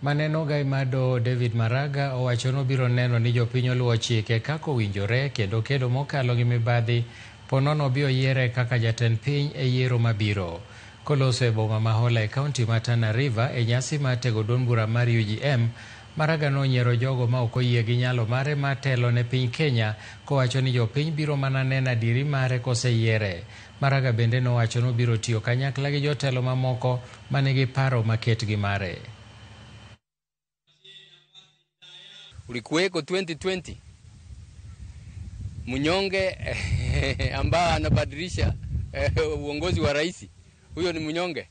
Maneno gaimado David Maraga owachono biro neno ni jopiny oluwo chike kaka owinjore kendo kedo mokalo gi mibadhi ponono biro yiere kaka jatend piny e yiero mabiro. Koloso e boma ma Hola e kaunti ma Tana River e nyasi mar tego duond bura mar UGM, Maraga nonyiero jogo ma ok oyie gi nyalo mare mar telo ne piny Kenya, kowacho ni jopiny biro mana neno adiri mare koseyiere. Maraga bende nowacho ni biro tiyo kanyakla gi jotelo mamoko manigi paro maketgi mare. Ulikuweko 2020 Munyonge ambaye anabadilisha uongozi wa rais, huyo ni Munyonge.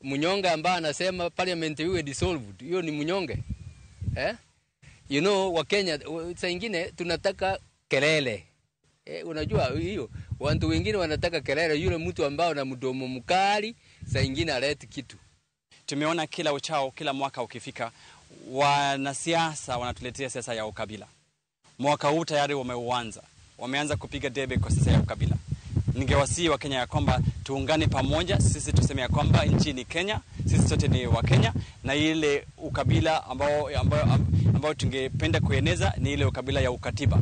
Munyonge ambaye anasema parliament iwe dissolved, huyo ni Munyonge. You know, wa Kenya saa nyingine tunataka kelele. Unajua hiyo, watu wengine wanataka kelele, yule mtu ambao ana mdomo mkali saa nyingine alete kitu. Tumeona kila uchao, kila mwaka ukifika, wanasiasa wanatuletea siasa ya ukabila. Mwaka huu tayari wameanza kupiga debe kwa siasa ya ukabila. Ningewasihi wa Kenya ya kwamba tuungane pamoja, sisi tuseme ya kwamba nchi ni Kenya, sisi sote ni wa Kenya, na ile ukabila ambao tungependa kueneza ni ile ukabila ya ukatiba.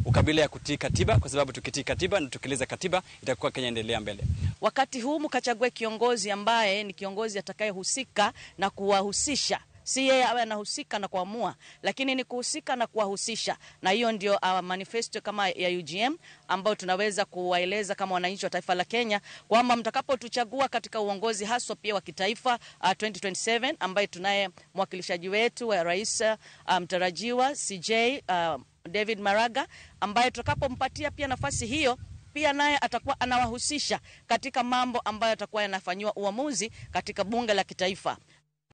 Ukabila ya kutii katiba, kwa sababu tukitii katiba na tukileza katiba itakuwa Kenya endelea mbele. Wakati huu mkachague kiongozi ambaye ni kiongozi atakayehusika na kuwahusisha. Si yeye awe anahusika na kuamua, lakini ni kuhusika na kuwahusisha. Na hiyo ndio manifesto kama ya UGM ambao tunaweza kuwaeleza kama wananchi wa taifa la Kenya kwamba mtakapotuchagua katika uongozi haswa pia wa kitaifa 2027 ambaye tunaye mwakilishaji wetu wa rais mtarajiwa CJ David Maraga, ambaye tutakapompatia pia nafasi hiyo pia naye atakuwa anawahusisha katika mambo ambayo atakuwa yanafanywa uamuzi katika bunge la kitaifa.